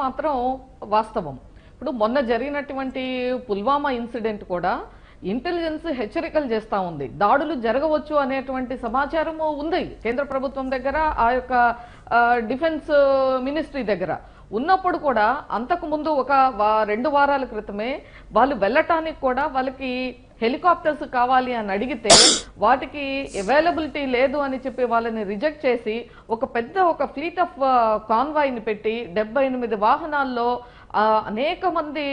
మాత్రం వాస్తవం. ఇప్పుడు మొన్న జరిగినటువంటి పుల్వామా ఇన్సిడెంట్ కూడా ఇంటెలిజెన్స్ హెచ్చరికలు చేస్తా ఉంది. దాడులు జరగవచ్చు అనేటువంటి సమాచారము ఉంది కేంద్ర ప్రభుత్వం దగ్గర, ఆ యొక్క డిఫెన్స్ మినిస్ట్రీ దగ్గర ఉన్నప్పుడు కూడా అంతకు ముందు ఒక 2 వారాల క్రితమే వాళ్ళు వెళ్ళటానికి కూడా వాళ్ళకి హెలికాప్టర్స్ కావాలి అని అడిగితే వాటికి అవైలబిలిటీ లేదు అని చెప్పి వాళ్ళని రిజెక్ట్ చేసి ఒక ఫ్లీట్ ఆఫ్ కాన్వాయ్ని పెట్టి 78 వాహనాల్లో అనేక మంది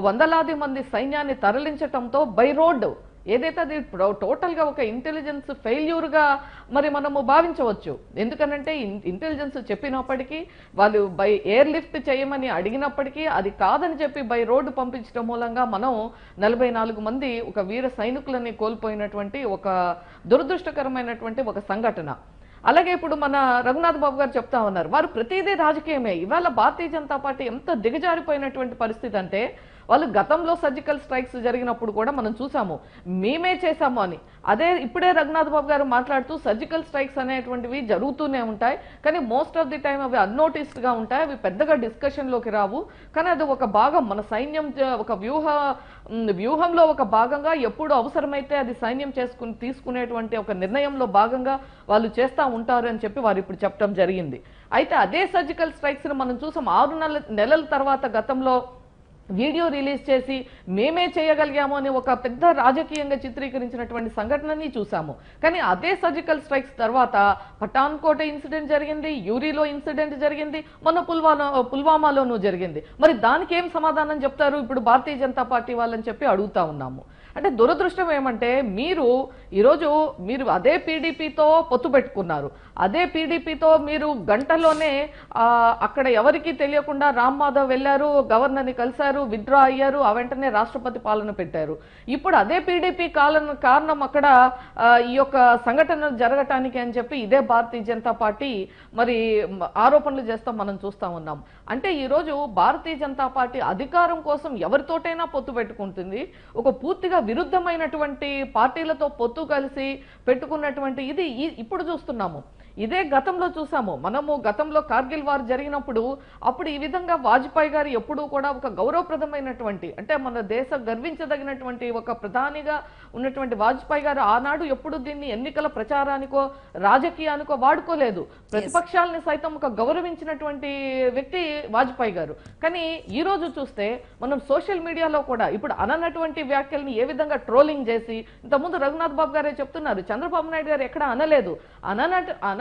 వందలాది మంది సైన్యాన్ని తరలించటంతో బై రోడ్ ఏదైతే అది టోటల్ గా ఒక ఇంటెలిజెన్స్ ఫెయిల్యూర్ గా మరి మనము భావించవచ్చు. ఎందుకనంటే ఇంటెలిజెన్స్ చెప్పినప్పటికీ వాళ్ళు బై ఎయిర్ లిఫ్ట్ చేయమని అడిగినప్పటికీ అది కాదని చెప్పి బై రోడ్డు పంపించడం మూలంగా మనం 44 మంది ఒక వీర సైనికులని కోల్పోయినటువంటి ఒక దురదృష్టకరమైనటువంటి ఒక సంఘటన. అలాగే ఇప్పుడు మన రఘునాథ్ బాబు గారు చెప్తా ఉన్నారు, వారు ప్రతిదీ రాజకీయమే. ఇవాళ భారతీయ జనతా పార్టీ ఎంత దిగజారిపోయినటువంటి పరిస్థితి అంటే, వాళ్ళు గతంలో సర్జికల్ స్ట్రైక్స్ జరిగినప్పుడు కూడా మనం చూసాము, మేమే చేశాము అని. అదే ఇప్పుడే రఘునాథ్ బాబు గారు మాట్లాడుతూ సర్జికల్ స్ట్రైక్స్ అనేటువంటివి జరుగుతూనే ఉంటాయి, కానీ మోస్ట్ ఆఫ్ ది టైం అవి అన్నోటిస్డ్ గా ఉంటాయి, అవి పెద్దగా డిస్కషన్ లోకి రావు. కానీ అది ఒక భాగం, మన సైన్యం ఒక వ్యూహంలో ఒక భాగంగా ఎప్పుడు అవసరమైతే అది సైన్యం తీసుకునేటువంటి ఒక నిర్ణయంలో భాగంగా వాళ్ళు చేస్తా ఉంటారు అని చెప్పి వారు ఇప్పుడు చెప్పడం జరిగింది. అయితే అదే సర్జికల్ స్ట్రైక్స్ ని మనం చూసాం 6 నెలల తర్వాత గతంలో వీడియో రిలీజ్ చేసి మేమే చేయగలిగాము అని ఒక పెద్ద రాజకీయంగా చిత్రీకరించినటువంటి సంఘటనని చూసాము. కానీ అదే సర్జికల్ స్ట్రైక్స్ తర్వాత పఠాన్కోట ఇన్సిడెంట్ జరిగింది, యూరిలో ఇన్సిడెంట్ జరిగింది, మొన్న పుల్వామాలోనూ జరిగింది. మరి దానికి ఏం సమాధానం చెప్తారు ఇప్పుడు భారతీయ జనతా పార్టీ వాళ్ళని చెప్పి అడుగుతా ఉన్నాము. అంటే దురదృష్టం ఏమంటే, ఈరోజు మీరు అదే పీడీపీతో పొత్తు పెట్టుకున్నారు, అదే పీడీపీతో మీరు గంటలోనే అక్కడ ఎవరికి తెలియకుండా రామ్ మాధవ్ వెళ్ళారు, గవర్నర్ని కలిశారు, విత్డ్రా అయ్యారు, ఆ వెంటనే రాష్ట్రపతి పాలన పెట్టారు. ఇప్పుడు అదే పీడీపీ కారణం అక్కడ ఈ యొక్క సంఘటనలు జరగటానికి అని చెప్పి ఇదే భారతీయ జనతా పార్టీ మరి ఆరోపణలు చేస్తాం మనం చూస్తా ఉన్నాం. అంటే ఈరోజు భారతీయ జనతా పార్టీ అధికారం కోసం ఎవరితోటైనా పొత్తు పెట్టుకుంటుంది, ఒక పూర్తిగా విరుద్ధమైనటువంటి పార్టీలతో పొత్తు కలిసి పెట్టుకున్నటువంటి ఇది ఇప్పుడు చూస్తున్నాము. ఇదే గతంలో చూసాము మనము. గతంలో కార్గిల్ వార్ జరిగినప్పుడు అప్పుడు ఈ విధంగా వాజ్పేయి గారు ఎప్పుడూ కూడా ఒక గౌరవప్రదమైనటువంటి, అంటే మన దేశ గర్వించదగినటువంటి ఒక ప్రధానిగా ఉన్నటువంటి వాజ్పేయి గారు ఆనాడు ఎప్పుడు దీన్ని ఎన్నికల ప్రచారానికో రాజకీయానికో వాడుకోలేదు. ప్రతిపక్షాలని సైతం ఒక గౌరవించినటువంటి వ్యక్తి వాజ్పేయి గారు. కానీ ఈ రోజు చూస్తే మనం సోషల్ మీడియాలో కూడా ఇప్పుడు అననటువంటి వ్యాఖ్యల్ని ఏ విధంగా ట్రోలింగ్ చేసి, ఇంతకుముందు రఘునాథ్ బాబు గారే చెప్తున్నారు, చంద్రబాబు నాయుడు గారు ఎక్కడ అనలేదు,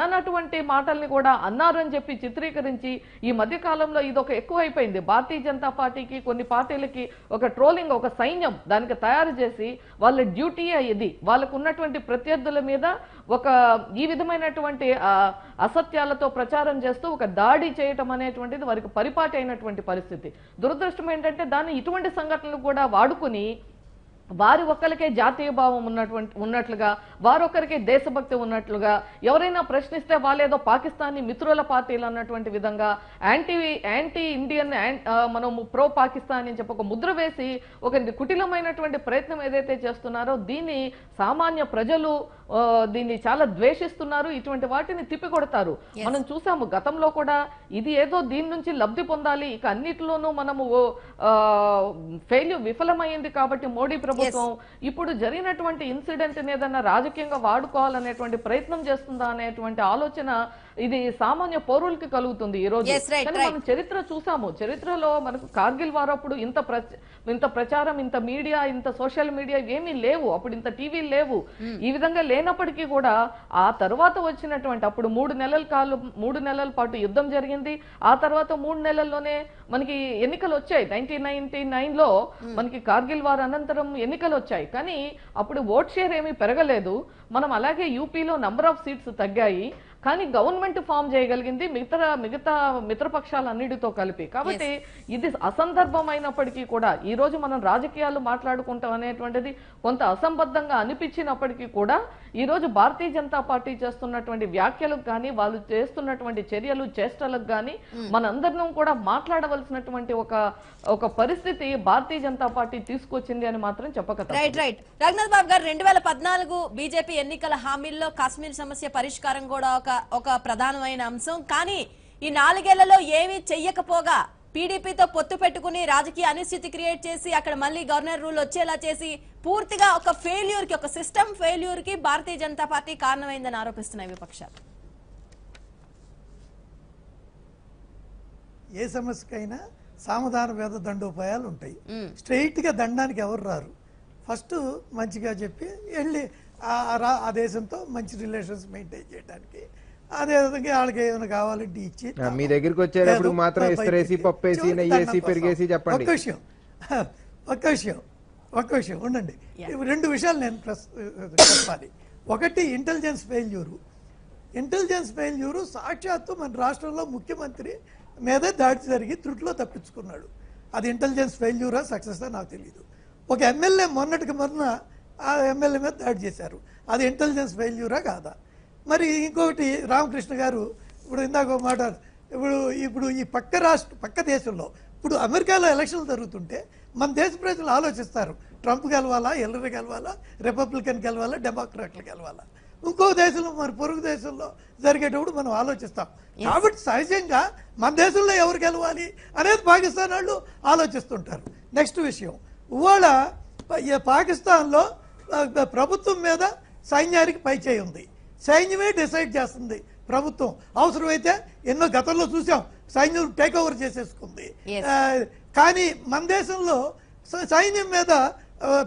అననటువంటి మాటల్ని కూడా అన్నారు అని చెప్పి చిత్రీకరించి ఈ మధ్య కాలంలో ఇది ఒక ఎక్కువైపోయింది. భారతీయ జనతా పార్టీకి కొన్ని పార్టీలకి ఒక ట్రోలింగ్, ఒక సైన్యం దానికి తయారు చేసి వాళ్ళ డ్యూటీ ఇది, వాళ్ళకు ఉన్నటువంటి ప్రత్యర్థుల మీద ఒక ఈ విధమైనటువంటి అసత్యాలతో ప్రచారం చేస్తూ ఒక దాడి చేయటం అనేటువంటిది వారికి పరిపాటి అయినటువంటి పరిస్థితి. దురదృష్టం ఏంటంటే దాన్ని ఇటువంటి సంఘటనలు కూడా వాడుకుని వారి ఒక్కరికే జాతీయ భావం ఉన్నట్లుగా, వారొక్కరికే దేశభక్తి ఉన్నట్లుగా, ఎవరైనా ప్రశ్నిస్తే వాళ్ళేదో పాకిస్తానీ మిత్రుల పార్టీలు అన్నటువంటి విధంగా యాంటీ ఇండియన్ మనము ప్రో పాకిస్తాన్ అని చెప్పి ఒక ముద్ర వేసి ఒక కుటిలమైనటువంటి ప్రయత్నం ఏదైతే చేస్తున్నారో దీన్ని సామాన్య ప్రజలు దీన్ని చాలా ద్వేషిస్తున్నారు. ఇటువంటి వాటిని తిప్పికొడతారు. మనం చూసాము గతంలో కూడా ఇది ఏదో దీని నుంచి లబ్ధి పొందాలి, ఇక అన్నిటిలోనూ మనము విఫలమైంది కాబట్టి మోడీ ప్రభుత్వం ఇప్పుడు జరిగినటువంటి ఇన్సిడెంట్ ఏదన్నా రాజకీయంగా వాడుకోవాలనేటువంటి ప్రయత్నం చేస్తుందా అనేటువంటి ఆలోచన ఇది సామాన్య పౌరులకి కలుగుతుంది ఈ రోజు. మనం చరిత్ర చూసాము, చరిత్రలో మనకు కార్గిల్ వారప్పుడు ఇంత ప్రచారం, ఇంత మీడియా, ఇంత సోషల్ మీడియా ఏమీ లేవు, అప్పుడు ఇంత టీవీలు లేవు. ఈ విధంగా లేనప్పటికీ కూడా ఆ తర్వాత వచ్చినటువంటి అప్పుడు 3 నెలల పాటు యుద్ధం జరిగింది. ఆ తర్వాత 3 నెలల్లోనే మనకి ఎన్నికలు వచ్చాయి. 1999లో మనకి కార్గిల్ వార్ అనంతరం ఎన్నికలు వచ్చాయి. కానీ అప్పుడు ఓట్ షేర్ ఏమీ పెరగలేదు. మనం అలాగే యూపీలో నంబర్ ఆఫ్ సీట్స్ తగ్గాయి, కానీ గవర్నమెంట్ ఫామ్ చేయగలిగింది మిగతా మిత్రపక్షాలన్నిటితో కలిపి. కాబట్టి ఇది అసందర్భమైనప్పటికీ కూడా ఈ రోజు మనం రాజకీయాలు మాట్లాడుకుంటాం అనేటువంటిది కొంత అసంబద్ధంగా అనిపించినప్పటికీ కూడా ఈ రోజు భారతీయ జనతా పార్టీ చేస్తున్నటువంటి వ్యాఖ్యలకు కానీ, వాళ్ళు చేస్తున్నటువంటి చర్యలు చేష్టలకు కానీ మనందరం కూడా మాట్లాడవలసినటువంటి ఒక పరిస్థితి భారతీయ జనతా పార్టీ తీసుకొచ్చింది అని మాత్రం చెప్పక. రైట్ రఘునాథ్ బాబు గారు, 2014 బీజేపీ ఎన్నికల హామీల్లో కాశ్మీర్ సమస్య పరిష్కారం కూడా ఒక ప్రధానమైన అంశం. కానీ ఈ 4 ఏళ్లలో ఏమీ చెయ్యకపోగా పీడీపీతో పొత్తు పెట్టుకుని రాజకీయ అనిశ్చితి క్రియేట్ చేసి అక్కడ మళ్ళీ గవర్నర్ రూల్ వచ్చేలా చేసి పూర్తిగా ఒక ఫెయిల్యూర్ కి, ఒక సిస్టమ్ ఫెయిల్యూర్ కి భారతీయ జనతా పార్టీ కారణమైందని ఆరోపిస్తున్నాయి విపక్షాలు. ఏ సమస్యకైనా సామధాన భేద దండోపాయాలు ఉంటాయి. స్ట్రైట్ గా దండానికి ఎవరు రారు. ఫస్ట్ మంచిగా చెప్పి వెళ్ళి ఆ దేశంతో మంచి రిలేషన్స్ మెయింటైన్ చేయడానికి, అదేవిధంగా వాళ్ళకి ఏమైనా కావాలంటే ఇచ్చి మీ దగ్గరికి వచ్చేటప్పుడు మాత్రం ఇస్తరేసి పప్పేసి నెయ్యేసి పెరిగేసి చెప్పండి. ఒక్క విషయం ఉండండి. రెండు విషయాలు నేను చెప్పాలి. ఒకటి ఇంటెలిజెన్స్ ఫెయిల్యూరు సాక్షాత్తు మన రాష్ట్రంలో ముఖ్యమంత్రి మీద దాడి జరిగి త్రుట్లో తప్పించుకున్నాడు. అది ఇంటెలిజెన్స్ ఫెయిల్యూరా సక్సెస్ నాకు తెలియదు. ఒక ఎమ్మెల్యే మొన్నటికి మొన్న ఆ ఎమ్మెల్యే మీద దాడి చేశారు. అది ఇంటెలిజెన్స్ ఫెయిల్యూరా కాదా? మరి ఇంకొకటి రామకృష్ణ గారు ఇప్పుడు ఇందాక ఒక మాట, ఇప్పుడు ఈ పక్క దేశంలో ఇప్పుడు అమెరికాలో ఎలక్షన్లు జరుగుతుంటే మన దేశ ప్రజలు ఆలోచిస్తారు, ట్రంప్ గెలవాలా, హిల్లరీ గెలవాలా, రిపబ్లికన్ గెలవాలా, డెమోక్రాట్లు గెలవాలా. ఇంకో దేశంలో మన పొరుగు దేశంలో జరిగేటప్పుడు మనం ఆలోచిస్తాం. కాబట్టి సహజంగా మన దేశంలో ఎవరు గెలవాలి అనేది పాకిస్తాన్ వాళ్ళు ఆలోచిస్తుంటారు. నెక్స్ట్ విషయం, ఇవాళ పాకిస్తాన్లో ప్రభుత్వం మీద సైన్యానికి పైచేయి ఉంది. సైన్యమే డిసైడ్ చేస్తుంది. ప్రభుత్వం అవసరమైతే ఎన్నో గతంలో చూసాం, సైన్యం టేక్ ఓవర్ చేసేసుకుంది. కానీ మన దేశంలో సైన్యం మీద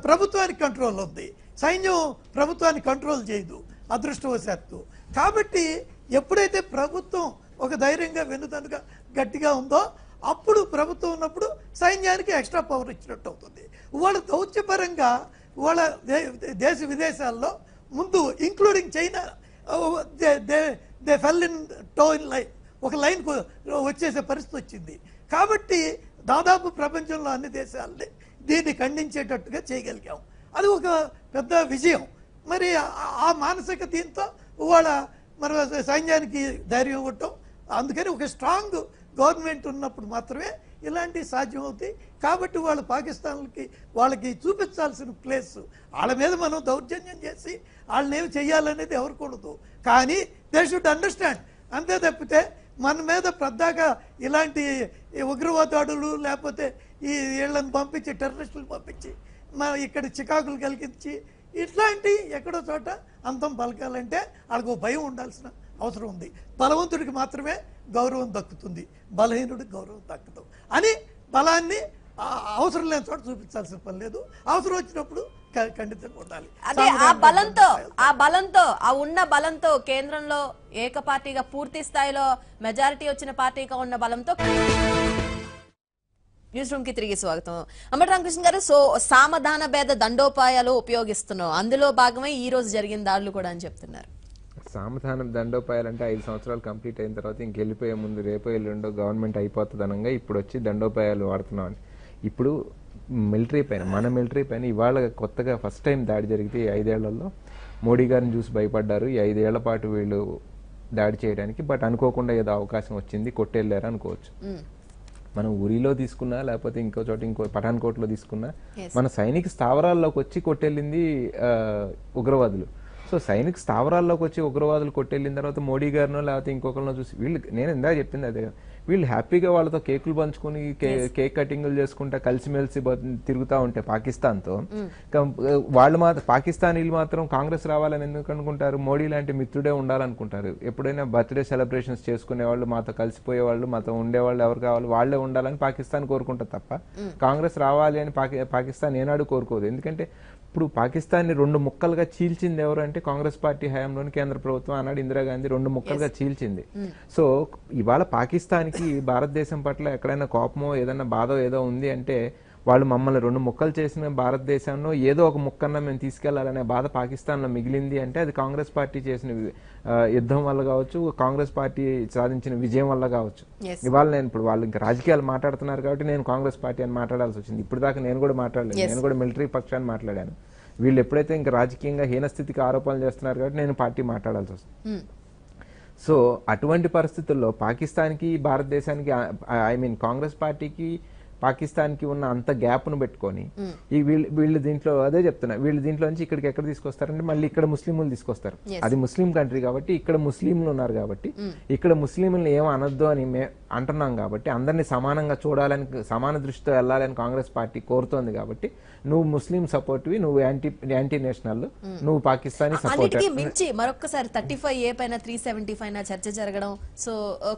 ప్రభుత్వానికి కంట్రోల్ ఉంది. సైన్యం ప్రభుత్వాన్ని కంట్రోల్ చేయదు అదృష్టవశాత్తు. కాబట్టి ఎప్పుడైతే ప్రభుత్వం ఒక ధైర్యంగా వెన్నుదన్నుగా గట్టిగా ఉందో అప్పుడు ప్రభుత్వం ఉన్నప్పుడు సైన్యానికి ఎక్స్ట్రా పవర్ ఇచ్చినట్టు అవుతుంది. వాళ్ళ దౌత్యపరంగా వాళ్ళ దేశ విదేశాల్లో ముందు including China they fell in to in line, ఒక లైన్ వచ్చేసే పరిస్థితి వచ్చింది. కాబట్టి దాదాపు ప్రపంచంలో అన్ని దేశాలని దీన్ని ఖండించేటట్టుగా చేయగలిగాం. అది ఒక పెద్ద విజయం. మరి ఆ మానసిక దీంతో వాళ్ళ మన సైన్యానికి ధైర్యం ఇవ్వటం, అందుకని ఒక స్ట్రాంగ్ గవర్నమెంట్ ఉన్నప్పుడు మాత్రమే ఇలాంటివి సాధ్యం అవుతాయి. కాబట్టి వాళ్ళు వాళ్ళకి చూపించాల్సిన ప్లేస్ వాళ్ళ మీద మనం దౌర్జన్యం చేసి వాళ్ళని ఏమి చెయ్యాలనేది ఎవరికూడదు. కానీ దే షుడ్ అండర్స్టాండ్. అంతే తప్పితే మన మీద పెద్దగా ఇలాంటి ఉగ్రవాదాడులు లేకపోతే ఈ వీళ్ళని పంపించి టెర్రరిస్టులు పంపించి ఇక్కడ చికాకులు కలిగించి ఇట్లాంటి ఎక్కడో చోట అంతం పలకాలంటే వాళ్ళకు భయం ఉండాల్సిన అవసరం ఉంది. బలవంతుడికి మాత్రమే గౌరవం దక్కుతుంది, బలహీనుడికి గౌరవం దక్కదు అని బలాన్ని అవసరం లేని చోట చూపించాల్సిన పని లేదు. అవసరం వచ్చినప్పుడు ఖండితంగా ఉండాలి. అదే ఆ ఉన్న బలంతో కేంద్రంలో ఏకపార్టీగా పూర్తి స్థాయిలో మెజారిటీ వచ్చిన పార్టీగా ఉన్న బలంతో. న్యూస్ రూమ్ కి తిరిగి స్వాగతం. అంబటి రామకృష్ణ గారు, సో సామధాన భేద దండోపాయాలు ఉపయోగిస్తున్నాం, అందులో భాగమే ఈ రోజు జరిగిన దాడులు కూడా అని చెప్తున్నారు. సామధానం దండోపాయాలంటే 5 సంవత్సరాలు కంప్లీట్ అయిన తర్వాత ఇంకెళ్ళిపోయే ముందు రేపో ఎల్లుండో గవర్నమెంట్ అయిపోతుంది అనగా ఇప్పుడు వచ్చి దండోపాయాలు వాడుతున్నాం అని. ఇప్పుడు మిలిటరీ పైన, మన మిలిటరీ పైన ఇవాళ కొత్తగా ఫస్ట్ టైం దాడి జరిగితే ఈ 5 ఏళ్లలో మోడీ గారిని చూసి భయపడ్డారు. ఈ 5 ఏళ్ల పాటు వీళ్ళు దాడి చేయడానికి. బట్ అనుకోకుండా ఏదో అవకాశం వచ్చింది, కొట్టేళ్ళారు అనుకోవచ్చు. మనం ఊరిలో తీసుకున్నా లేకపోతే ఇంకో చోట పఠాన్కోట్లో తీసుకున్నా మన సైనిక స్థావరాల్లోకి వచ్చి కొట్టెళ్ళింది ఉగ్రవాదులు. సో సైనిక స్థావరాల్లోకి వచ్చి ఉగ్రవాదులు కొట్టెళ్ళిన తర్వాత మోడీ గారినో లేకపోతే ఇంకొకరినో చూసి వీళ్ళు, నేను ఇందాక చెప్పింది అదే, వీళ్ళు హ్యాపీగా వాళ్ళతో కేకులు పంచుకుని కేక్ కటింగులు చేసుకుంటా కలిసిమెలిసి తిరుగుతూ ఉంటే పాకిస్తాన్తో, వాళ్ళు మాత్రం పాకిస్తానీలు మాత్రం కాంగ్రెస్ రావాలని ఎందుకు అనుకుంటారు? మోడీ లాంటి మిత్రుడే ఉండాలనుకుంటారు. ఎప్పుడైనా బర్త్డే సెలబ్రేషన్స్ చేసుకునేవాళ్ళు, మాతో కలిసిపోయేవాళ్ళు, మాతో ఉండేవాళ్ళు ఎవరు కావాలి వాళ్ళే ఉండాలని పాకిస్తాన్ కోరుకుంటారు తప్ప కాంగ్రెస్ రావాలి అని పాకిస్తాన్ ఏనాడు కోరుకోదు. ఎందుకంటే ఇప్పుడు పాకిస్తాన్ని 2 ముక్కలుగా చీల్చింది ఎవరు అంటే కాంగ్రెస్ పార్టీ హయాంలోని కేంద్ర ప్రభుత్వం ఆనాడు ఇందిరాగాంధీ 2 ముక్కలుగా చీల్చింది. సో ఇవాళ పాకిస్తాన్కి భారతదేశం పట్ల ఎక్కడైనా కోపమో ఏదైనా బాధో ఏదో ఉంది అంటే వాళ్ళు మమ్మల్ని 2 ముక్కలు చేసిన భారతదేశంలో ఏదో ఒక ముక్కన్నా మేము తీసుకెళ్లాలనే బాధ పాకిస్తాన్లో మిగిలింది అంటే అది కాంగ్రెస్ పార్టీ చేసిన యుద్ధం వల్ల కావచ్చు, కాంగ్రెస్ పార్టీ సాధించిన విజయం వల్ల కావచ్చు. ఇవాళ నేను ఇప్పుడు వాళ్ళు ఇంకా రాజకీయాలు మాట్లాడుతున్నారు కాబట్టి నేను కాంగ్రెస్ పార్టీ అని మాట్లాడాల్సి వచ్చింది. ఇప్పుడు దాకా నేను కూడా మాట్లాడలేదు, నేను కూడా మిలిటరీ పక్షాన్ని మాట్లాడాను. వీళ్ళు ఎప్పుడైతే ఇంకా రాజకీయంగా హీనస్థితికి ఆరోపణలు చేస్తున్నారు కాబట్టి నేను పార్టీ మాట్లాడాల్సి వస్తుంది. సో అటువంటి పరిస్థితుల్లో పాకిస్తాన్కి భారతదేశానికి, ఐ మీన్ కాంగ్రెస్ పార్టీకి పాకిస్తాన్కి ఉన్న అంత గ్యాప్ను పెట్టుకొని ఈ వీళ్ళు దీంట్లో అదే చెప్తున్నా, వీళ్ళు దీంట్లో నుంచి ఇక్కడికి ఎక్కడ తీసుకొస్తారంటే మళ్ళీ ఇక్కడ ముస్లింలు తీసుకొస్తారు. అది ముస్లిం కంట్రీ కాబట్టి ఇక్కడ ముస్లింలు ఉన్నారు కాబట్టి ఇక్కడ ముస్లింలను ఏం అనొద్దు అని అంటున్నాం కాబట్టి అందరినీ సమానంగా చూడాలని, సమాన దృష్టితో వెళ్ళాలని కాంగ్రెస్ పార్టీ కోరుతోంది కాబట్టి నువ్వు ముస్లిం సపోర్ట్వి, నువ్వు యాంటీ నేషనల్, నువ్వు పాకిస్తానీ సపోర్ట్. అన్నిటికీ మించి మరొకసారి 35A పైన 370 పైన చర్చ జరగడం, సో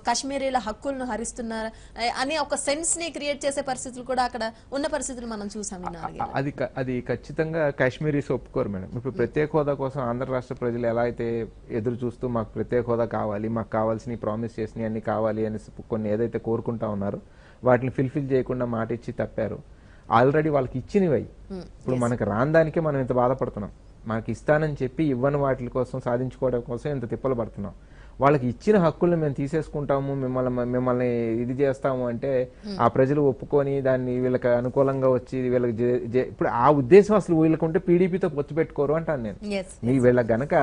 కాశ్మీరీల హక్కులను హరిస్తున్నారు అని ఒక సెన్స్ ని క్రియేట్ చేసే పరిస్థితులు కూడా అక్కడ ఉన్న పరిస్థితులు మనం చూసాం. అది ఖచ్చితంగా కాశ్మీరీస్ ఒప్పుకోరు మేడం. ఇప్పుడు ప్రత్యేక హోదా కోసం ఆంధ్ర రాష్ట్ర ప్రజలు ఎలా అయితే ఎదురు చూస్తూ మాకు ప్రత్యేక హోదా కావాలి, మాకు కావాల్సిన ప్రామిస్ చేసినవి అన్ని కావాలి అని కొన్ని ఏదైతే కోరుకుంటా ఉన్నారో వాటిని ఫిల్ఫిల్ చేయకుండా మాట ఇచ్చి తప్పారు. ఆల్రెడీ వాళ్ళకి ఇచ్చినవి ఇప్పుడు మనకు రాందానికే మనం ఇంత బాధపడుతున్నాం. మనకి ఇస్తానని చెప్పి ఇవ్వని వాటి కోసం సాధించుకోవడం కోసం ఇంత తిప్పలు పడుతున్నాం. వాళ్ళకి ఇచ్చిన హక్కులను మేము తీసేసుకుంటాము, మిమ్మల్ని ఇది చేస్తాము అంటే ఆ ప్రజలు ఒప్పుకొని దాన్ని వీళ్ళకి అనుకూలంగా వచ్చి వీళ్ళకి ఇప్పుడు ఆ ఉద్దేశం అసలు వీళ్ళకుంటే పీడీపీతో పొత్తు పెట్టుకోరు అంటాను నేను. మీ వీళ్ళకి గనక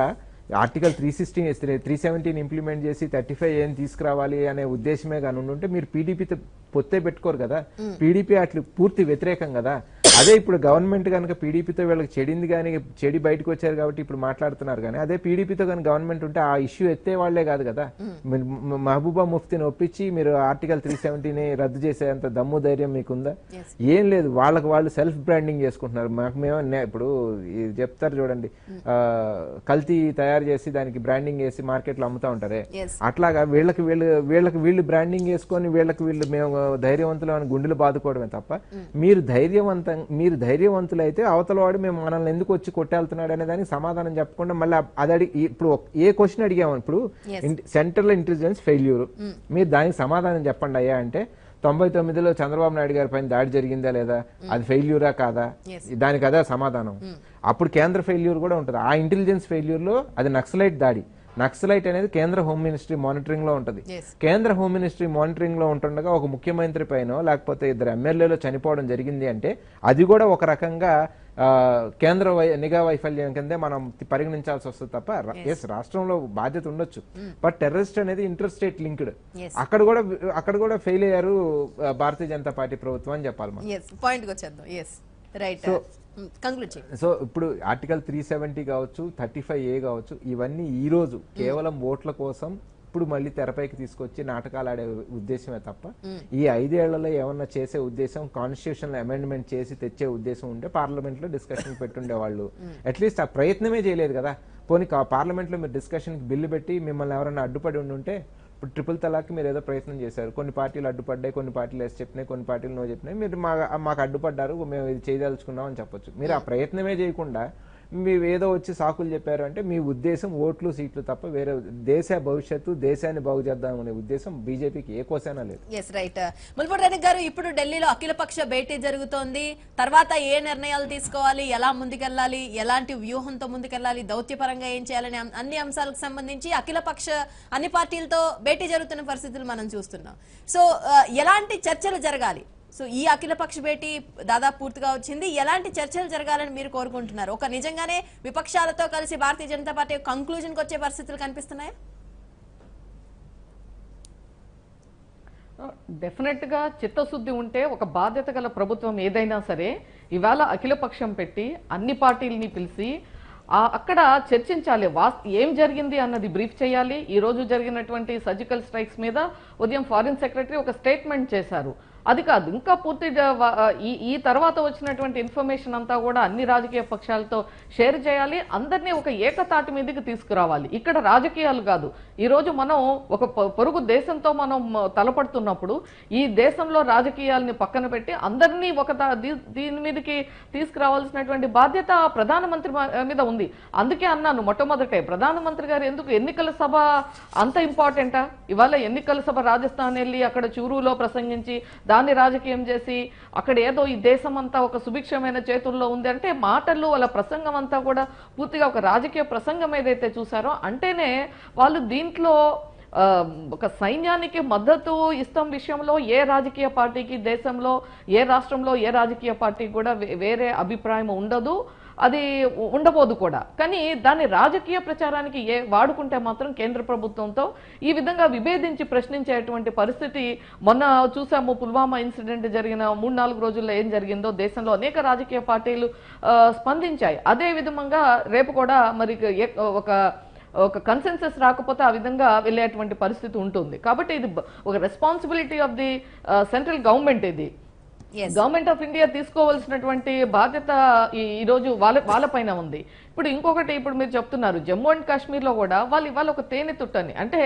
ఆర్టికల్ 317 ఇంప్లిమెంట్ చేసి 35 ఏం తీసుకురావాలి అనే ఉద్దేశమే కానీ ఉంటే మీరు పీడీపీతో పొత్తే పెట్టుకోరు కదా. పీడీపీ అట్లా పూర్తి వ్యతిరేకం కదా. అదే ఇప్పుడు గవర్నమెంట్ కనుక పీడీపీతో వీళ్ళకి చెడింది కానీ చెడి బయటకు వచ్చారు కాబట్టి ఇప్పుడు మాట్లాడుతున్నారు. కానీ అదే పీడీపీతో కానీ గవర్నమెంట్ ఉంటే ఆ ఇష్యూ ఎత్తే వాళ్లే కాదు కదా. మహబూబా ముఫ్తీని ఒప్పించి మీరు ఆర్టికల్ 370ని రద్దు చేసేంత దమ్ము ధైర్యం మీకుందా? ఏం లేదు. వాళ్ళు సెల్ఫ్ బ్రాండింగ్ చేసుకుంటున్నారు. మేము ఇప్పుడు చెప్తారు చూడండి, కల్తీ తయారు చేసి దానికి బ్రాండింగ్ వేసి మార్కెట్ లో అమ్ముతా ఉంటారే, అట్లాగా వీళ్ళు బ్రాండింగ్ వేసుకొని వీళ్ళు మేము ధైర్యవంతులు అని గుండెలు బాదుకోవడమే తప్ప మీరు ధైర్యవంతులైతే అవతల వాడు మేము మనల్ని ఎందుకు వచ్చి కొట్టేళ్తున్నాడు అనే దానికి సమాధానం చెప్పకుండా మళ్ళీ అది ఇప్పుడు ఏ క్వశ్చన్ అడిగాము, ఇప్పుడు సెంట్రల్ ఇంటెలిజెన్స్ ఫెయిల్యూర్, మీరు దానికి సమాధానం చెప్పండి అయ్యా అంటే 99లో చంద్రబాబు నాయుడు గారి పైన దాడి జరిగిందా లేదా, అది ఫెయిల్యూరా కాదా, దానికి అదే సమాధానం. అప్పుడు కేంద్ర ఫెయిల్యూర్ కూడా ఉంటుంది. ఆ ఇంటెలిజెన్స్ ఫెయిల్యూర్ లో అది నక్సలైట్ దాడి. నక్సలైట్ అనేది కేంద్ర హోమ్ మినిస్ట్రీ మానిటరింగ్ లో ఉంటుంది. కేంద్ర హోమ్ మినిస్ట్రీ మానిటరింగ్ లో ఉంటుండగా ఒక ముఖ్యమంత్రి పైన లేకపోతే 2 ఎమ్మెల్యేలు చనిపోవడం జరిగింది అంటే అది కూడా ఒక రకంగా కేంద్ర నిఘా వైఫల్యం కిందే మనం పరిగణించాల్సి వస్తుంది తప్ప రాష్ట్రంలో బాధ్యత ఉండొచ్చు. బట్ టెర్రరిస్ట్ అనేది ఇంటర్ స్టేట్ లింక్డ్. అక్కడ కూడా ఫెయిల్ అయ్యారు భారతీయ జనతా పార్టీ ప్రభుత్వం అని చెప్పాలి మనం. సో ఇప్పుడు ఆర్టికల్ 370 కావచ్చు, 35A కావచ్చు, ఇవన్నీ ఈ రోజు కేవలం ఓట్ల కోసం ఇప్పుడు మళ్ళీ తెరపైకి తీసుకొచ్చి నాటకాలు ఆడే ఉద్దేశమే తప్ప ఈ 5 ఏళ్లలో ఏమన్నా చేసే ఉద్దేశం, కాన్స్టిట్యూషన్ అమెండ్మెంట్ చేసి తెచ్చే ఉద్దేశం ఉంటే పార్లమెంట్ లో డిస్కషన్ పెట్టుండే వాళ్ళు. అట్లీస్ట్ ఆ ప్రయత్నమే చేయలేదు కదా. పోనీ పార్లమెంట్ లో మీరు డిస్కషన్ బిల్లు పెట్టి మిమ్మల్ని ఎవరైనా అడ్డుపడి ఉంటే, ఇప్పుడు ట్రిపుల్ తలాక్ మీరు ఏదో ప్రయత్నం చేశారు, కొన్ని పార్టీలు అడ్డుపడ్డాయి, కొన్ని పార్టీలు ఎస్ చెప్పినాయి, కొన్ని పార్టీలు నో చెప్పినాయి, మీరు మాకు అడ్డుపడ్డారు, మేము ఇది చేయదలుచుకున్నాం అని చెప్పొచ్చు. మీరు ఆ ప్రయత్నమే చేయకుండా మీరు ఏదో వచ్చి సాకులు చెప్పారు అంటే మీ ఉద్దేశం ఓట్లు సీట్లు తప్ప వేరే దేశ భవిష్యత్తు, దేశాన్ని బాగు చేద్దాం అనే ఉద్దేశం బీజేపీకి ఏ కోసైనా లేదు. ముల్పూడి గారు, ఇప్పుడు ఢిల్లీలో అఖిలపక్ష భేటీ జరుగుతోంది. తర్వాత ఏ నిర్ణయాలు తీసుకోవాలి, ఎలా ముందుకెళ్లాలి, ఎలాంటి వ్యూహంతో ముందుకెళ్లాలి, దౌత్యపరంగా ఏం చేయాలని అన్ని అంశాలకు సంబంధించి అఖిలపక్ష అన్ని పార్టీలతో భేటీ జరుగుతున్న పరిస్థితులు మనం చూస్తున్నాం. సో ఎలాంటి చర్చలు జరగాలి? సో ఈ అఖిలపక్ష భేటీ దాదాపు పూర్తిగా వచ్చింది. ఎలాంటి చర్చలు జరగాలని మీరు కోరుకుంటున్నారు? ఒక నిజంగానే విపక్షాలతో కలిసి భారతీయ జనతా పార్టీ కంక్లూజన్కి వచ్చే పరిస్థితులు కనిపిస్తున్నాయా? డెఫినెట్ గా చిత్తశుద్ధి ఉంటే ఒక బాధ్యత గల ప్రభుత్వం ఏదైనా సరే ఇవాళ అఖిలపక్షం పెట్టి అన్ని పార్టీలని పిలిచి అక్కడ చర్చించాలి. ఏం జరిగింది అన్నది బ్రీఫ్ చేయాలి. ఈ రోజు జరిగినటువంటి సర్జికల్ స్ట్రైక్స్ మీద ఉదయం ఫారిన్ సెక్రటరీ ఒక స్టేట్మెంట్ చేశారు. అది కాదు, ఇంకా పూర్తిగా ఈ తర్వాత వచ్చినటువంటి ఇన్ఫర్మేషన్ అంతా కూడా అన్ని రాజకీయ పక్షాలతో షేర్ చేయాలి. అందరినీ ఒక ఏకతాటి మీదకి తీసుకురావాలి. ఇక్కడ రాజకీయాలు కాదు. ఈరోజు మనం ఒక పొరుగు దేశంతో మనం తలపడుతున్నప్పుడు ఈ దేశంలో రాజకీయాలని పక్కన పెట్టి అందరినీ దీని మీదకి తీసుకురావాల్సినటువంటి బాధ్యత ప్రధానమంత్రి మీద ఉంది. అందుకే అన్నాను మొట్టమొదటే, ప్రధానమంత్రి గారు ఎందుకు ఎన్నికల సభ అంత ఇంపార్టెంటా? ఇవాళ ఎన్నికల సభ రాజస్థాన్ వెళ్ళి అక్కడ చూరులో ప్రసంగించి దాన్ని రాజకీయం చేసి అక్కడ ఏదో ఈ దేశం అంతా ఒక సుభిక్షమైన చేతుల్లో ఉంది అంటే మాటలు వాళ్ళ ప్రసంగం అంతా కూడా పూర్తిగా ఒక రాజకీయ ప్రసంగం ఏదైతే చూసారో అంటేనే వాళ్ళు దీంట్లో ఒక సైన్యానికి మద్దతు ఇస్తాం విషయంలో ఏ రాజకీయ పార్టీకి దేశంలో ఏ రాష్ట్రంలో ఏ రాజకీయ పార్టీకి కూడా వేరే అభిప్రాయం ఉండదు, అది ఉండబోదు కూడా. కానీ దాన్ని రాజకీయ ప్రచారానికి వాడుకుంటే మాత్రం కేంద్ర ప్రభుత్వంతో ఈ విధంగా విభేదించి ప్రశ్నించేటువంటి పరిస్థితి మొన్న చూసాము. పుల్వామా ఇన్సిడెంట్ జరిగిన 3-4 రోజుల్లో ఏం జరిగిందో దేశంలో అనేక రాజకీయ పార్టీలు స్పందించాయి. అదే విధంగా రేపు కూడా మరి ఒక కన్సెన్సస్ రాకపోతే ఆ విధంగా వెళ్ళేటువంటి పరిస్థితి ఉంటుంది. కాబట్టి ఇది ఒక responsibility of the central government. ఇది గవర్నమెంట్ ఆఫ్ ఇండియా తీసుకోవాల్సినటువంటి బాధ్యత ఈ రోజు వాళ్ళ పైన ఉంది. ఇప్పుడు ఇంకొకటి, ఇప్పుడు మీరు చెప్తున్నారు జమ్మూ అండ్ కాశ్మీర్ లో కూడా వాళ్ళు ఇవాళ ఒక తేనె తుట్టని, అంటే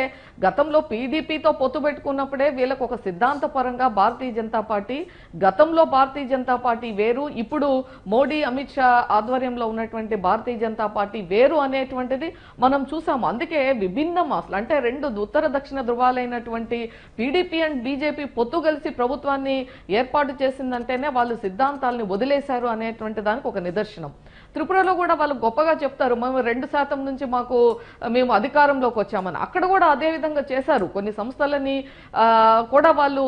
గతంలో పీడీపీతో పొత్తు పెట్టుకున్నప్పుడే వీళ్ళకు ఒక సిద్ధాంతపరంగా భారతీయ జనతా పార్టీ, గతంలో భారతీయ జనతా పార్టీ వేరు, ఇప్పుడు మోడీ అమిత్ షా ఆధ్వర్యంలో ఉన్నటువంటి భారతీయ జనతా పార్టీ వేరు అనేటువంటిది మనం చూసాము. అందుకే విభిన్నం అసలు, అంటే రెండు ఉత్తర దక్షిణ ధృవాలైనటువంటి పీడీపీ అండ్ బీజేపీ పొత్తు కలిసి ప్రభుత్వాన్ని ఏర్పాటు చేసిందంటేనే వాళ్ళు సిద్ధాంతాలని వదిలేశారు అనేటువంటి దానికి ఒక నిదర్శనం. త్రిపురలో కూడా వాళ్ళు గొప్పగా చెప్తారు, మేము 2% నుంచి మేము అధికారంలోకి వచ్చామని. అక్కడ కూడా అదే విధంగా చేశారు. కొన్ని సంస్థలని కూడా వాళ్ళు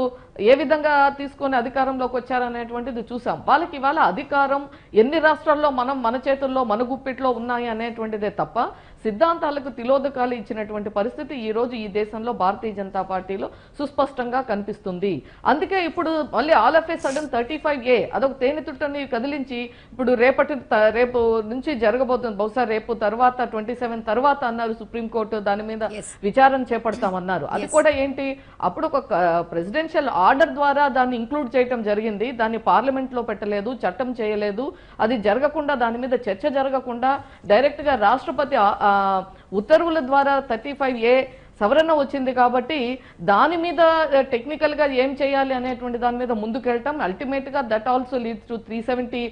ఏ విధంగా తీసుకొని అధికారంలోకి వచ్చారనేటువంటిది చూసాం. వాళ్ళకి ఇవాళ అధికారం ఎన్ని రాష్ట్రాల్లో మన చేతుల్లో మన గుప్పిట్లో ఉన్నాయి అనేటువంటిదే తప్ప సిద్ధాంతాలకు తిలోదకాలు ఇచ్చినటువంటి పరిస్థితి ఈ రోజు ఈ దేశంలో భారతీయ జనతా పార్టీలో సుస్పష్టంగా కనిపిస్తుంది. అందుకే ఇప్పుడు మళ్ళీ all of A sudden 35A అదొక తేనెతుట్టని కదిలించి ఇప్పుడు రేపు నుంచి జరగబోతుంది, బహుశా రేపు తర్వాత 27 తర్వాత అన్నారు సుప్రీంకోర్టు దాని మీద విచారణ చేపడతామన్నారు. అది కూడా ఏంటి, అప్పుడు ఒక ప్రెసిడెన్షియల్ ఆర్డర్ ద్వారా దాన్ని ఇంక్లూడ్ చేయటం జరిగింది, దాన్ని పార్లమెంట్ లో పెట్టలేదు, చట్టం చేయలేదు. అది జరగకుండా, దాని మీద చర్చ జరగకుండా డైరెక్ట్ గా రాష్ట్రపతి ఉత్తర్వుల ద్వారా 35A సవరణ వచ్చింది. కాబట్టి దాని మీద టెక్నికల్ గా ఏం చేయాలి అనేటువంటి దాని మీద ముందుకెళ్ళటం, అల్టిమేట్ గా that also leads to 370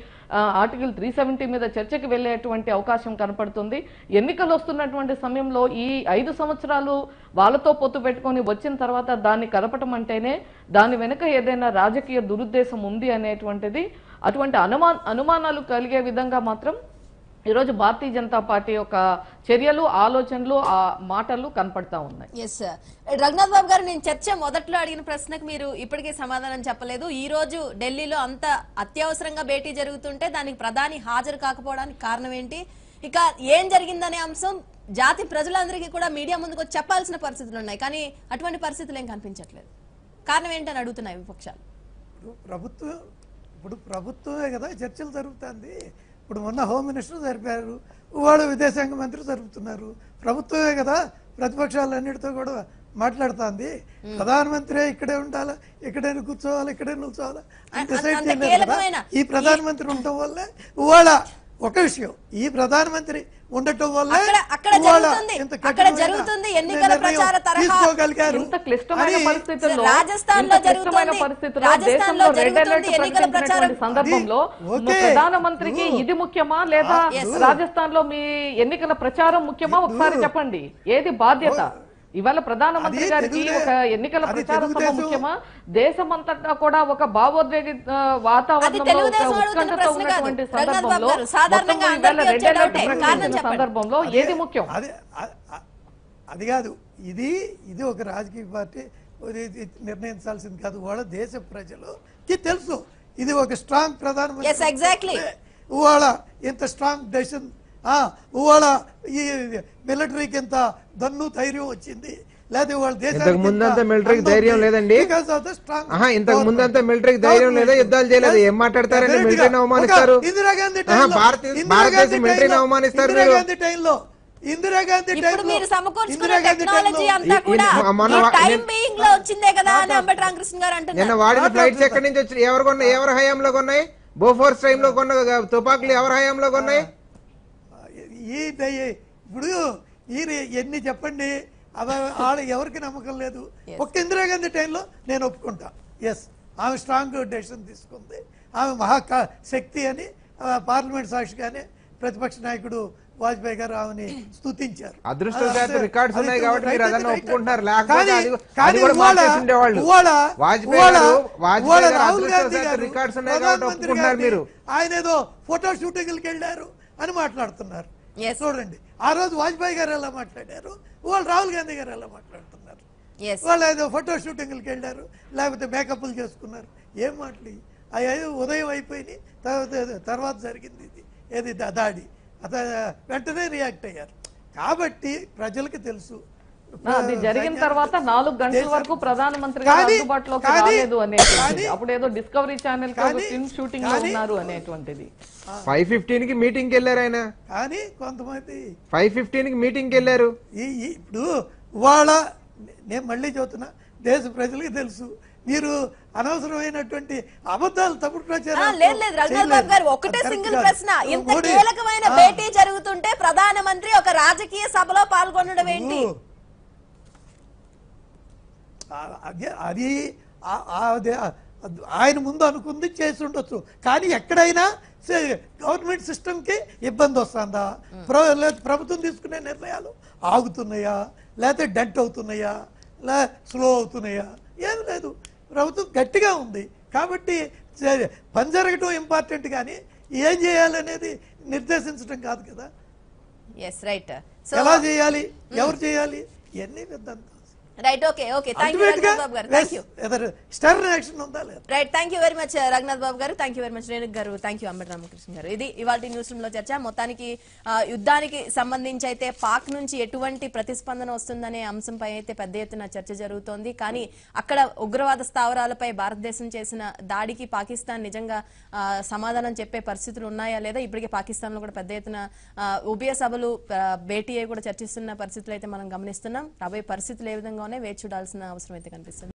article 370 మీద చర్చకి వెళ్ళేటువంటి అవకాశం కనపడుతుంది. ఎన్నికలు వస్తున్నటువంటి సమయంలో ఈ 5 సంవత్సరాలు వాళ్ళతో పొత్తు పెట్టుకొని వచ్చిన తర్వాత దాన్ని కలపటం అంటేనే దాని వెనుక ఏదైనా రాజకీయ దురుద్దేశం ఉంది అనేటువంటిది, అటువంటి అనుమానాలు కలిగే విధంగా మాత్రం ఈరోజు భారతీయ జనతా పార్టీ యొక్క చర్యలు, ఆలోచనలు, ఆ మాటలు కనపడతా ఉన్నాయి. ఎస్ రఘునాథ్ బాబు గారు, నేను చర్చ మొదట్లో అడిగిన ప్రశ్నకు మీరు ఇప్పటికే సమాధానం చెప్పలేదు. ఈ రోజు ఢిల్లీలో అంత అత్యవసరంగా భేటీ జరుగుతుంటే దానికి ప్రధాని హాజరు కాకపోవడానికి కారణం ఏంటి? ఇక ఏం జరిగిందనే అంశం జాతి ప్రజలందరికీ కూడా మీడియా ముందుకు చెప్పాల్సిన పరిస్థితులు ఉన్నాయి, కానీ అటువంటి పరిస్థితులు ఏం కనిపించట్లేదు. కారణం ఏంటని అడుగుతున్నాయి విపక్షాలు. ఇప్పుడు ప్రభుత్వమే కదా చర్చలు జరుగుతుంది. ఇప్పుడు మొన్న హోమ్ మినిస్టర్ జరిపారు, వాళ్ళు విదేశాంగ మంత్రి జరుపుతున్నారు. ప్రభుత్వమే కదా ప్రతిపక్షాలన్నిటితో కూడా మాట్లాడుతుంది. ప్రధానమంత్రి ఇక్కడే ఉండాలా, ఇక్కడే కూర్చోవాలి, ఇక్కడే నిల్చోవాలా అని డిసైడ్ చేయలేదు కదా. ఈ ప్రధానమంత్రి ఉండటం వల్లే ఇవాళ ఒక విషయం, ఈ ప్రధానమంత్రి ఉండటం వల్ల సందర్భంలో ప్రధానమంత్రికి ఇది ముఖ్యమా లేదా రాజస్థాన్ లో మీ ఎన్నికల ప్రచారం ముఖ్యమా? ఒకసారి చెప్పండి, ఏది బాధ్యత? ఇవాళ ప్రధానమంత్రి గారికి ఒక ఎన్నికల ప్రచార సభ ముఖ్యమా? దేశమంతటా కూడా ఒక భావోద్వేగ వాతావరణంలో ఉత్కంఠతో ఉన్నటువంటి సందర్భంలో సందర్భంలో ఏది ముఖ్యం? అది కాదు, ఇది ఒక రాజకీయ పార్టీ నిర్ణయించాల్సింది కాదు. వాళ్ళ దేశ ప్రజలకి తెలుసు ఇది ఒక స్ట్రాంగ్ ప్రధానమంత్రి, వాళ్ళ ఇంత స్ట్రాంగ్ డెసిషన్, ఇవాళ ఈ మిలిటరీకి ఎంత దన్ను ధైర్యం వచ్చింది, లేదా వాళ్ళ దేశానికి ముందంతా మిలిటరీకి ధైర్యం లేదండి. ఇంతకు ముందంతా మిలిటరీకి ధైర్యం లేదా, యుద్ధాలు చేయలేదు. ఏం మాట్లాడతారండి? మిలిటరీని అవమానిస్తారు. ఇందిరాగాంధీ మిలిటరీని అవమానిస్తారు. ఇందిరాగాంధీ టైంలో నిన్న వాడిన ఫ్లైట్స్ ఎక్కడి నుంచి వచ్చి ఎవరి హయాంలో కొన్నాయి? బోఫోర్స్ టైంలో కొన్న తుపాకులు ఎవరి హయాంలో కొన్నాయి? ఇప్పుడు ఎన్ని చెప్పండి, ఆడ ఎవరికి నమ్మకం లేదు. ఒక్క ఇందిరాగాంధీ టైంలో నేను ఒప్పుకుంటా, ఎస్ ఆమె స్ట్రాంగ్ డెసిషన్ తీసుకుంది, ఆమె మహాశక్తి అని పార్లమెంట్ సాక్షిగానే ప్రతిపక్ష నాయకుడు వాజ్పేయి గారు ఆమెని స్తుతించారు. అదృష్టశాత్తు రికార్డ్స్ ఉన్నాయి కాబట్టి మీరు అదన్నా ఒప్పుకుంటున్నారు. ఆయన ఏదో ఫోటో షూటింగ్కి వెళ్ళారు అని మాట్లాడుతున్నారు. చూడండి, ఆ రోజు వాజ్పేయి గారు ఎలా మాట్లాడారు, వాళ్ళు రాహుల్ గాంధీ గారు ఎలా మాట్లాడుతున్నారు. Yes. వాళ్ళు ఏదో ఫోటో షూటింగ్కి వెళ్ళారు, లేకపోతే మేకప్లు చేసుకున్నారు. ఏం మాటలు అవి ఉదయం అయిపోయినాయి, తర్వాత జరిగింది ఇది ఏది దాడి. వెంటనే రియాక్ట్ అయ్యారు. కాబట్టి ప్రజలకు తెలుసు అది జరిగిన తర్వాత 4 గంటల వరకు ప్రధానమంత్రి గారు అందుబాటులోకి రాలేదు అనేటువంటిది, అప్పుడు ఏదో డిస్కవరీ ఛానల్ షూటింగ్ లో ఉన్నారు అనేటువంటిది. 5:15 కి మీటింగ్ వెళ్ళారు ఆయన. కానీ కొంతమంది 5:15 కి మీటింగ్ వెళ్ళారు. ఇప్పుడు వాళ్ళ నేను మళ్ళీ చెబుతున్నా, దేశ ప్రజలకి తెలుసు మీరు అనవసరమైనటువంటి అబద్ధాలు, తప్పుడు ప్రచారం. లేదు రఘునాథ్ బాబు గారు, ఒకటే సింగిల్ ప్రశ్న. ఇంత కీలకమైన భేటీ జరుగుతుంటే ప్రధానమంత్రి ఒక రాజకీయ సభలో పాల్గొనడం ఏంటి? అది ఆయన ముందు అనుకుంది చేసి ఉండొచ్చు, కానీ ఎక్కడైనా గవర్నమెంట్ సిస్టమ్కి ఇబ్బంది వస్తుందా, ప్రభుత్వం తీసుకునే నిర్ణయాలు ఆగుతున్నాయా, లేకపోతే డెంట్ అవుతున్నాయా, స్లో అవుతున్నాయా, ఏం లేదు. ప్రభుత్వం గట్టిగా ఉంది కాబట్టి పని జరగటం ఇంపార్టెంట్, కానీ ఏం చేయాలనేది నిర్దేశించడం కాదు కదా. ఎలా చేయాలి, ఎవరు చేయాలి, ఇవన్నీ పెద్ద right. Okay thank you Raghunath Babu గారు. Thank you. Right, thank you very much Raghunath Babu గారు. Thank you very much Renuka గారు. థ్యాంక్ యూ అంబటి రామకృష్ణ గారు. ఇది ఇవాళ న్యూస్ రూమ్ లో చర్చ. మొత్తానికి యుద్ధానికి సంబంధించి అయితే పాక్ నుంచి ఎటువంటి ప్రతిస్పందన వస్తుందనే అంశంపై అయితే పెద్ద ఎత్తున చర్చ జరుగుతోంది. కానీ అక్కడ ఉగ్రవాద స్థావరాలపై భారతదేశం చేసిన దాడికి పాకిస్తాన్ నిజంగా సమాధానం చెప్పే పరిస్థితులు ఉన్నాయా లేదా, ఇప్పటికే పాకిస్తాన్ లో కూడా పెద్ద ఎత్తున ఉభయ సభలు భేటీ అయి కూడా చర్చిస్తున్న పరిస్థితులు అయితే మనం గమనిస్తున్నాం. రాబోయే పరిస్థితులు ఏ విధంగా వేచి చూడాల్సిన అవసరం అయితే కనిపిస్తుంది.